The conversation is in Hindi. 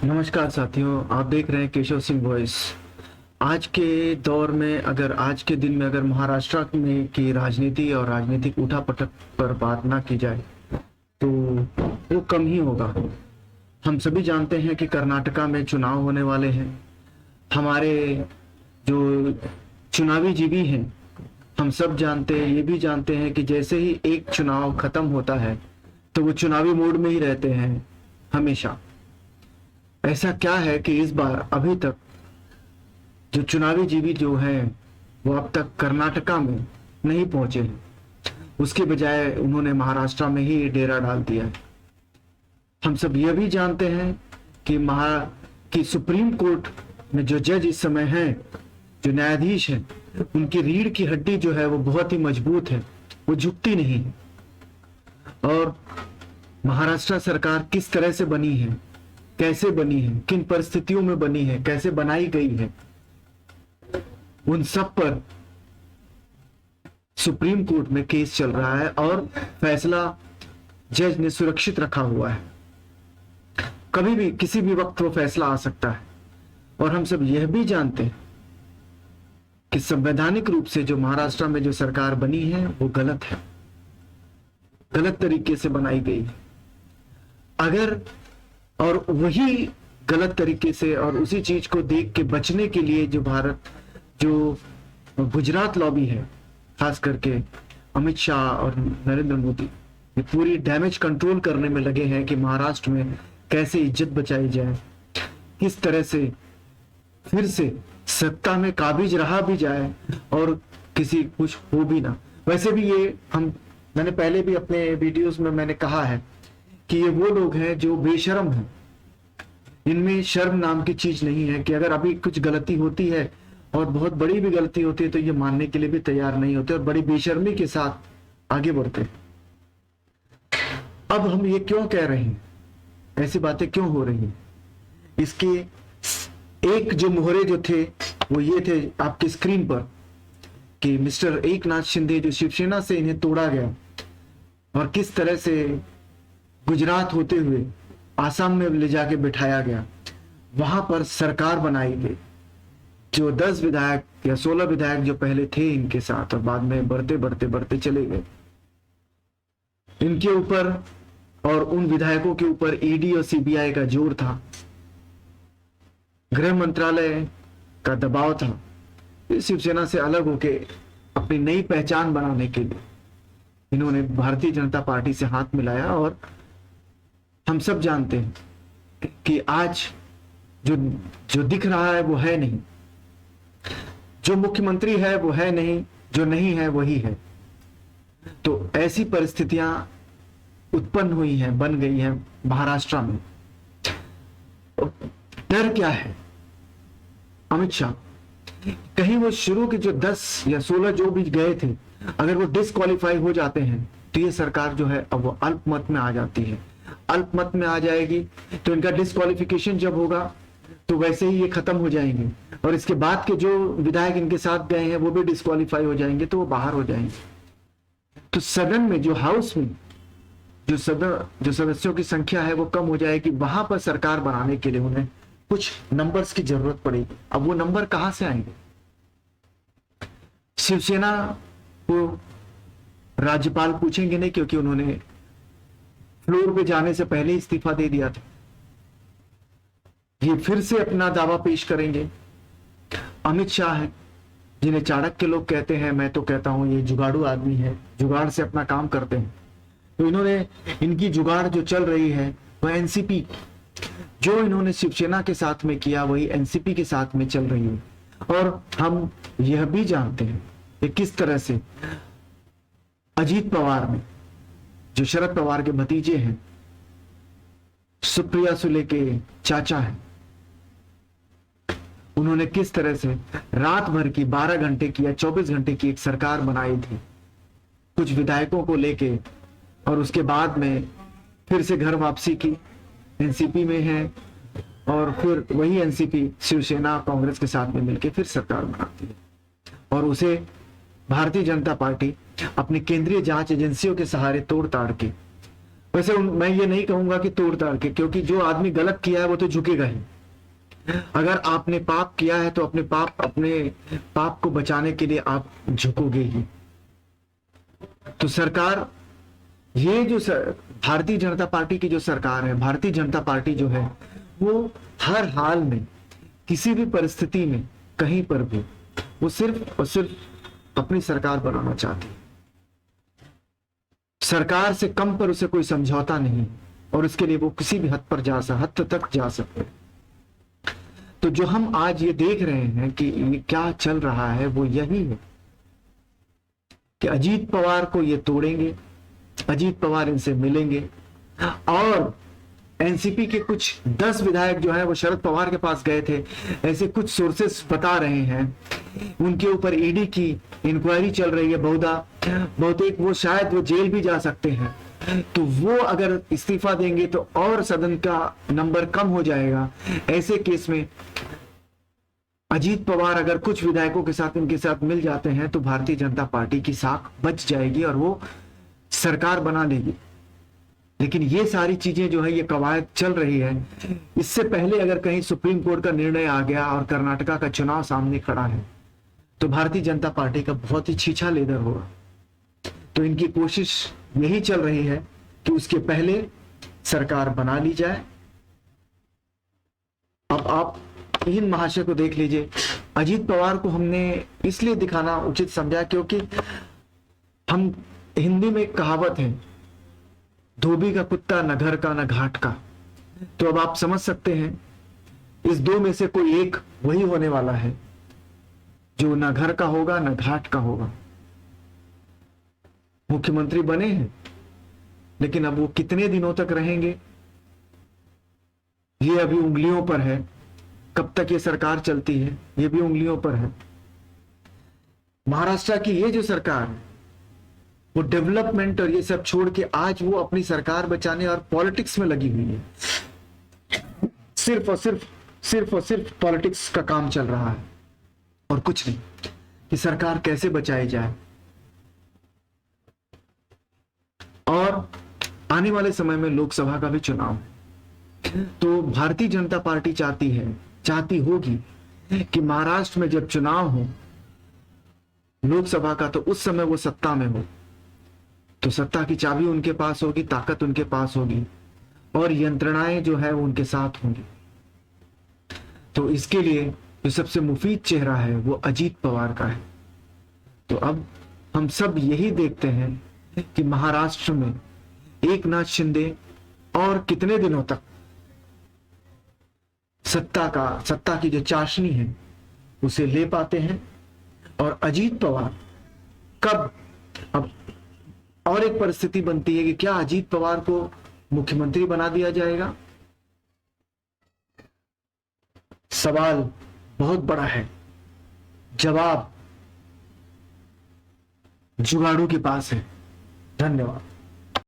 नमस्कार साथियों, आप देख रहे हैं केशव सिंह वॉइस। आज के दौर में आज के दिन में अगर महाराष्ट्र में की राजनीति और राजनीतिक उठापटक पर बात ना की जाए तो वो कम ही होगा। हम सभी जानते हैं कि कर्नाटका में चुनाव होने वाले हैं। हमारे जो चुनावी जीवी हैं, हम सब जानते हैं, ये भी जानते हैं कि जैसे ही एक चुनाव खत्म होता है तो वो चुनावी मूड में ही रहते हैं हमेशा। ऐसा क्या है कि इस बार अभी तक जो चुनावी जीवी जो हैं वो अब तक कर्नाटका में नहीं पहुंचे हैं, उसके बजाय उन्होंने महाराष्ट्र में ही डेरा डाल दिया है। हम सब यह भी जानते हैं कि सुप्रीम कोर्ट में जो जज इस समय हैं, जो न्यायाधीश हैं, उनकी रीढ़ की हड्डी जो है वो बहुत ही मजबूत है, वो झुकती नहीं है। और महाराष्ट्र सरकार किस तरह से बनी है, कैसे बनी है, किन परिस्थितियों में बनी है, कैसे बनाई गई है, उन सब पर सुप्रीम कोर्ट में केस चल रहा है और फैसला जज ने सुरक्षित रखा हुआ है। कभी भी किसी भी वक्त वो फैसला आ सकता है। और हम सब यह भी जानते हैं कि संवैधानिक रूप से जो महाराष्ट्र में जो सरकार बनी है वो गलत है, गलत तरीके से बनाई गई है। अगर और वही गलत तरीके से और उसी चीज को देख के बचने के लिए जो गुजरात लॉबी है, खास करके अमित शाह और नरेंद्र मोदी, ये पूरी डैमेज कंट्रोल करने में लगे हैं कि महाराष्ट्र में कैसे इज्जत बचाई जाए, किस तरह से फिर से सत्ता में काबिज रहा भी जाए और किसी कुछ हो भी ना। वैसे भी मैंने पहले भी अपने वीडियोस में मैंने कहा है कि ये वो लोग हैं जो बेशर्म हैं। इनमें शर्म नाम की चीज नहीं है कि अगर अभी कुछ गलती होती है और बहुत बड़ी भी गलती होती है तो ये मानने के लिए भी तैयार नहीं होते और बड़ी बेशर्मी के साथ आगे बढ़ते। अब हम ये क्यों कह रहे हैं, ऐसी बातें क्यों हो रही हैं, इसके एक जो मोहरे जो थे वो ये थे आपकी स्क्रीन पर कि मिस्टर एकनाथ शिंदे जो शिवसेना से इन्हें तोड़ा गया और किस तरह से गुजरात होते हुए आसाम में ले जाके बिठाया गया, वहां पर सरकार बनाई गई। जो 10 विधायक या 16 विधायक जो पहले थे इनके साथ और बाद में बढ़ते बढ़ते बढ़ते चले गए, इनके ऊपर और उन विधायकों के ऊपर ईडी और सीबीआई का जोर था, गृह मंत्रालय का दबाव था। शिवसेना से अलग होके अपनी नई पहचान बनाने के लिए इन्होंने भारतीय जनता पार्टी से हाथ मिलाया। और हम सब जानते हैं कि आज जो दिख रहा है वो है नहीं, जो मुख्यमंत्री है वो है नहीं, जो नहीं है वही है। तो ऐसी परिस्थितियां उत्पन्न हुई हैं, बन गई हैं महाराष्ट्र में। डर क्या है अमित शाह, कहीं वो शुरू के जो 10 या 16 जो भी गए थे, अगर वो डिस्क्वालीफाई हो जाते हैं तो ये सरकार जो है अब वो अल्पमत में आ जाती है। अल्पमत में आ जाएगी तो इनका डिस्क्वालिफिकेशन जब होगा तो वैसे ही ये खत्म हो जाएंगे और इसके बाद के जो विधायक इनके साथ गए हैं वो भी डिस्क्वालीफाई हो जाएंगे, तो वो बाहर हो जाएंगे। तो सदन में जो हाउस में जो सदस्यों की संख्या है वो कम हो जाएगी। वहां पर सरकार बनाने के लिए उन्हें कुछ नंबर्स की जरूरत पड़ेगी। अब वो नंबर कहां से आएंगे? शिवसेना को राज्यपाल पूछेंगे नहीं, क्योंकि उन्होंने फ्लोर पे जाने से पहले इस्तीफा दे दिया था। ये फिर से अपना दावा पेश करेंगे। अमित शाह है जिन्हें चाणक्य लोग कहते हैं, मैं तो कहता हूं ये जुगाड़ू आदमी है, जुगाड़ से अपना काम करते हैं। तो इनकी जुगाड़ जो चल रही है वह एनसीपी, जो इन्होंने शिवसेना के साथ में किया वही एनसीपी के साथ में चल रही है। और हम यह भी जानते हैं कि किस तरह से अजीत पवार ने, जो शरद पवार के भतीजे हैं, सुप्रिया सुले के चाचा हैं, उन्होंने किस तरह से रात भर की 12 घंटे की या 24 घंटे की एक सरकार बनाई थी कुछ विधायकों को लेके, और उसके बाद में फिर से घर वापसी की, एनसीपी में है और फिर वही एनसीपी शिवसेना कांग्रेस के साथ में मिलकर फिर सरकार बनाती है। और उसे भारतीय जनता पार्टी अपनी केंद्रीय जांच एजेंसियों के सहारे तोड़ ताड़ के वैसे मैं ये नहीं कहूंगा कि तोड़ ताड़ के, क्योंकि जो आदमी गलत किया है वो तो झुकेगा ही। अगर आपने पाप किया है तो अपने पाप को बचाने के लिए आप झुकोगे ही। तो सरकार, ये जो भारतीय जनता पार्टी की जो सरकार है, भारतीय जनता पार्टी जो है, वो हर हाल में, किसी भी परिस्थिति में, कहीं पर भी, वो सिर्फ और सिर्फ अपनी सरकार बनाना चाहती है। सरकार से कम पर उसे कोई समझौता नहीं, और उसके लिए वो किसी भी हद तक जा सकते हैं। तो जो हम आज ये देख रहे हैं कि ये क्या चल रहा है, वो यही है कि अजीत पवार को ये तोड़ेंगे, अजीत पवार इनसे मिलेंगे, और एनसीपी के कुछ 10 विधायक जो है वो शरद पवार के पास गए थे, ऐसे कुछ सोर्सेस बता रहे हैं। उनके ऊपर ईडी की इंक्वायरी चल रही है, बहुतेक वो शायद वो जेल भी जा सकते हैं। तो वो अगर इस्तीफा देंगे तो और सदन का नंबर कम हो जाएगा। ऐसे केस में अजीत पवार अगर कुछ विधायकों के साथ इनके साथ मिल जाते हैं तो भारतीय जनता पार्टी की साख बच जाएगी और वो सरकार बना लेगी। लेकिन ये सारी चीजें जो है, ये कवायद चल रही है। इससे पहले अगर कहीं सुप्रीम कोर्ट का निर्णय आ गया और कर्नाटका का चुनाव सामने खड़ा है, तो भारतीय जनता पार्टी का बहुत ही छीछा लेदर होगा। तो इनकी कोशिश यही चल रही है कि उसके पहले सरकार बना ली जाए। अब आप इन महाशय को देख लीजिए। अजीत पवार को हमने इसलिए दिखाना उचित समझा क्योंकि हम, हिंदी में एक कहावत है, धोबी का कुत्ता न घर का न घाट का। तो अब आप समझ सकते हैं इस दो में से कोई एक वही होने वाला है जो न घर का होगा न घाट का होगा। मुख्यमंत्री बने हैं, लेकिन अब वो कितने दिनों तक रहेंगे ये अभी उंगलियों पर है। कब तक ये सरकार चलती है ये भी उंगलियों पर है। महाराष्ट्र की ये जो सरकार है वो डेवलपमेंट और ये सब छोड़ के आज वो अपनी सरकार बचाने और पॉलिटिक्स में लगी हुई है। सिर्फ और सिर्फ पॉलिटिक्स का काम चल रहा है और कुछ नहीं कि सरकार कैसे बचाई जाए। और आने वाले समय में लोकसभा का भी चुनाव है, तो भारतीय जनता पार्टी चाहती होगी कि महाराष्ट्र में जब चुनाव हो लोकसभा का, तो उस समय वो सत्ता में हो। तो सत्ता की चाबी उनके पास होगी, ताकत उनके पास होगी और यंत्रणाएं जो है वो उनके साथ होंगी। तो इसके लिए जो सबसे मुफीद चेहरा है वो अजीत पवार का है। तो अब हम सब यही देखते हैं कि महाराष्ट्र में एकनाथ शिंदे और कितने दिनों तक सत्ता की जो चाशनी है उसे ले पाते हैं, और अजीत पवार कब, अब और एक परिस्थिति बनती है कि क्या अजीत पवार को मुख्यमंत्री बना दिया जाएगा। सवाल बहुत बड़ा है, जवाब जुगाड़ू के पास है। धन्यवाद।